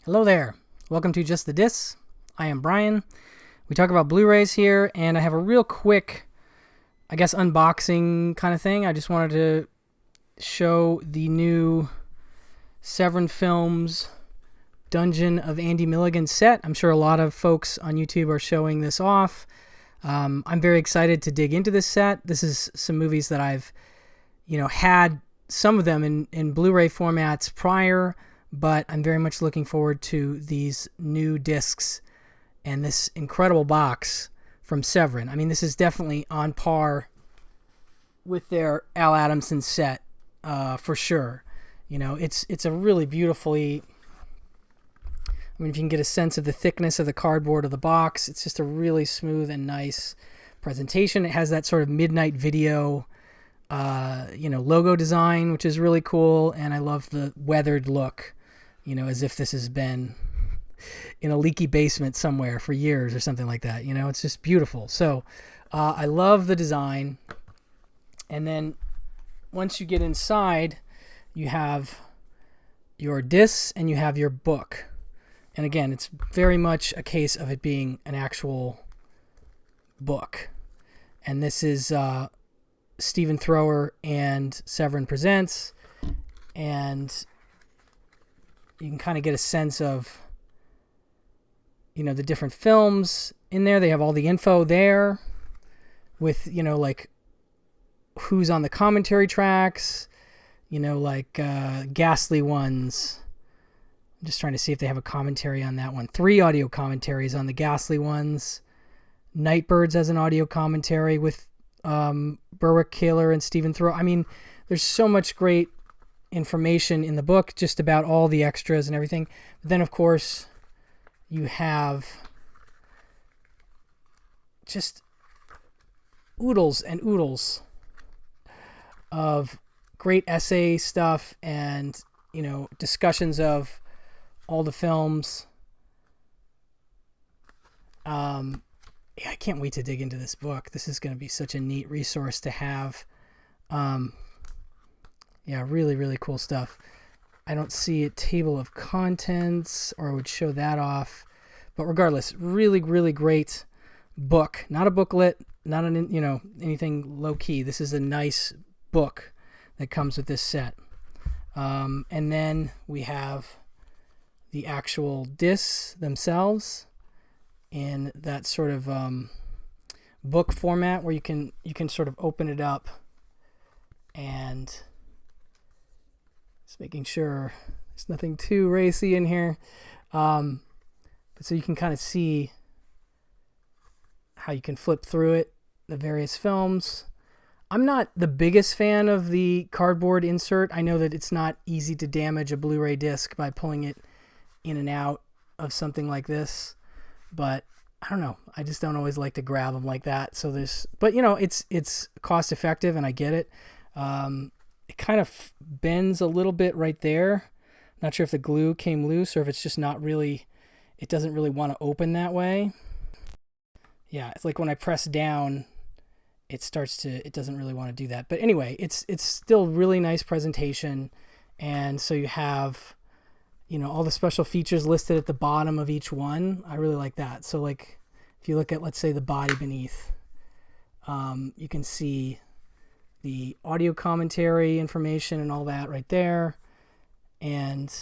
Hello there. Welcome to Just the Discs. I am Brian. We talk about Blu-rays here, and I have a real quick, unboxing kind of thing. I just wanted to show the new Severin Films Dungeon of Andy Milligan set. I'm sure a lot of folks on YouTube are showing this off. I'm very excited to dig into this set. This is some movies that I've, had some of them in Blu-ray formats prior, but I'm very much looking forward to these new discs and this incredible box from Severin. I mean, this is definitely on par with their Al Adamson set, for sure. It's a really beautifully, if you can get a sense of the thickness of the cardboard of the box, it's just a really smooth and nice presentation. It has that sort of midnight video, logo design, which is really cool. And I love the weathered look, as if this has been in a leaky basement somewhere for years or something like that. It's just beautiful. So I love the design. And then once you get inside, you have your discs and you have your book. And again, it's very much a case of it being an actual book. And this is Stephen Thrower and Severin Presents. And you can kind of get a sense of, the different films in there. They have all the info there with, like who's on the commentary tracks, Ghastly Ones. I'm just trying to see if they have a commentary on that one. 3 audio commentaries on the Ghastly Ones. Nightbirds has an audio commentary with Berwick Kaler and Stephen Thrower. I mean, there's so much great information in the book just about all the extras and everything. But then, of course, you have just oodles and oodles of great essay stuff and, discussions of all the films. I can't wait to dig into this book. This is going to be such a neat resource to have. Really, really cool stuff. I don't see a table of contents, or I would show that off. But regardless, really, really great book. Not a booklet, not anything low key. This is a nice book that comes with this set. And then we have the actual discs themselves in that sort of book format where you can sort of open it up and just making sure there's nothing too racy in here. But so you can kind of see how you can flip through it, the various films. I'm not the biggest fan of the cardboard insert. I know that it's not easy to damage a Blu-ray disc by pulling it in and out of something like this, but I don't know. I just don't always like to grab them like that. So but it's cost effective, and I get it. It kind of bends a little bit right there. Not sure if the glue came loose or if it's just not really, it doesn't really want to open that way. Yeah, it's like when I press down, it doesn't really want to do that. But anyway, it's still really nice presentation. And so you have, all the special features listed at the bottom of each one. I really like that. So like if you look at, let's say, the body beneath, you can see the audio commentary information and all that right there. And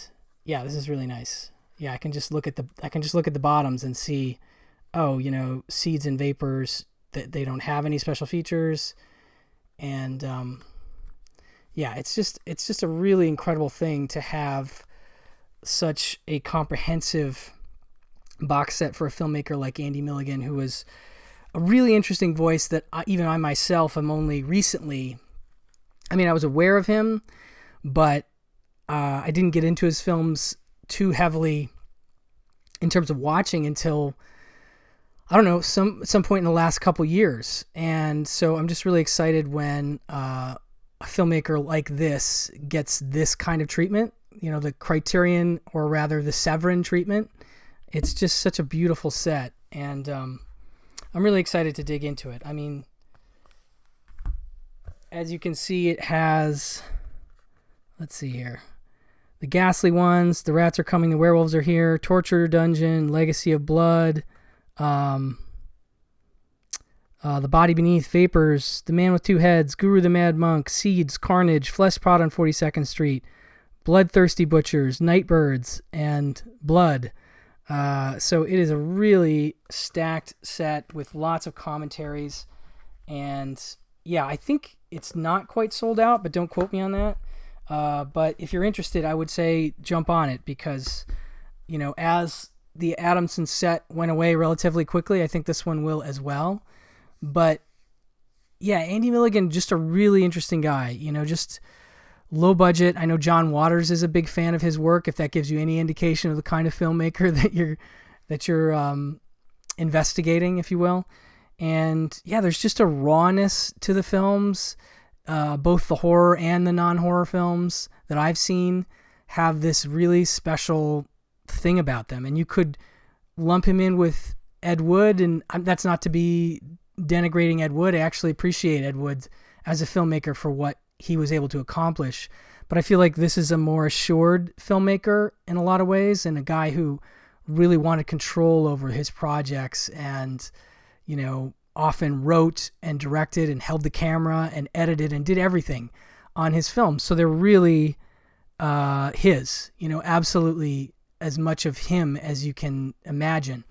yeah, this is really nice. Yeah, I can just look at the bottoms and see, Seeds and Vapors, that they don't have any special features. And it's just a really incredible thing to have such a comprehensive box set for a filmmaker like Andy Milligan, who was a really interesting voice that I myself am only recently, I was aware of him, but I didn't get into his films too heavily in terms of watching until, I don't know, some point in the last couple years. And so I'm just really excited when a filmmaker like this gets this kind of treatment, the Criterion, or rather the Severin treatment. It's just such a beautiful set, and I'm really excited to dig into it. I mean, as you can see, it has, let's see here, the ghastly ones, The Rats Are Coming, The Werewolves Are Here, Torture Dungeon, Legacy of Blood, The Body Beneath, Vapors, The Man with Two Heads, Guru the Mad Monk, Seeds, Carnage, Flesh Pot on 42nd Street, Bloodthirsty Butchers, Nightbirds, and Blood. So it is a really stacked set with lots of commentaries. And yeah, I think it's not quite sold out, but don't quote me on that. But if you're interested, I would say jump on it because, you know, as the Adamson set went away relatively quickly, I think this one will as well. But yeah, Andy Milligan, just a really interesting guy, you know, just low budget. I know John Waters is a big fan of his work, if that gives you any indication of the kind of filmmaker that you're investigating, if you will. And yeah, there's just a rawness to the films. Both the horror and the non-horror films that I've seen have this really special thing about them. And you could lump him in with Ed Wood, and that's not to be denigrating Ed Wood. I actually appreciate Ed Wood as a filmmaker for what he was able to accomplish. But I feel like this is a more assured filmmaker in a lot of ways, and a guy who really wanted control over his projects and, you know, often wrote and directed and held the camera and edited and did everything on his films. So they're really his, you know, absolutely as much of him as you can imagine.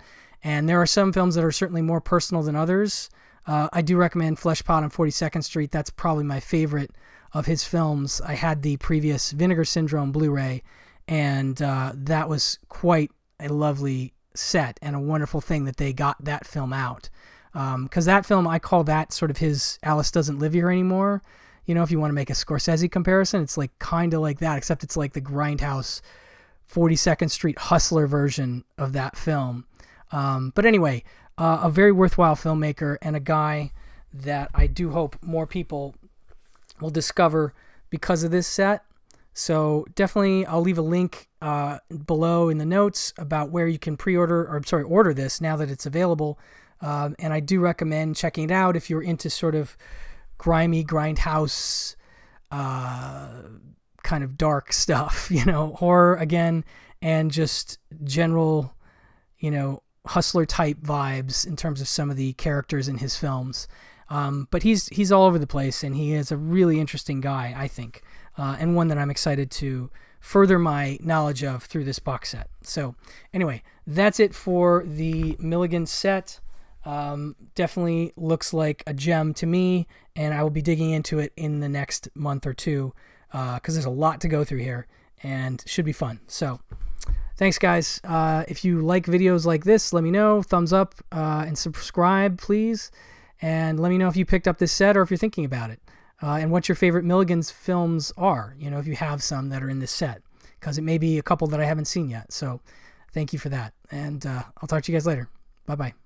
And there are some films that are certainly more personal than others. I do recommend Flesh Pot on 42nd Street. That's probably my favorite of his films. I had the previous Vinegar Syndrome Blu-ray, and that was quite a lovely set and a wonderful thing that they got that film out. Because that film, I call that sort of his Alice Doesn't Live Here Anymore. You know, if you want to make a Scorsese comparison, it's like kind of like that, except it's like the Grindhouse 42nd Street Hustler version of that film. But anyway, a very worthwhile filmmaker and a guy that I do hope more people will discover because of this set. So definitely I'll leave a link below in the notes about where you can order this now that it's available. And I do recommend checking it out if you're into sort of grimy grindhouse, kind of dark stuff, you know, horror again, and just general, you know, hustler type vibes in terms of some of the characters in his films. But he's all over the place, and he is a really interesting guy, I think, and one that I'm excited to further my knowledge of through this box set. So anyway, that's it for the Milligan set. Definitely looks like a gem to me, and I will be digging into it in the next month or two, because there's a lot to go through here and should be fun. So thanks, guys. If you like videos like this, let me know. Thumbs up and subscribe, please. And let me know if you picked up this set or if you're thinking about it, and what your favorite Milligan's films are, you know, if you have some that are in this set, because it may be a couple that I haven't seen yet. So thank you for that, and I'll talk to you guys later. Bye-bye.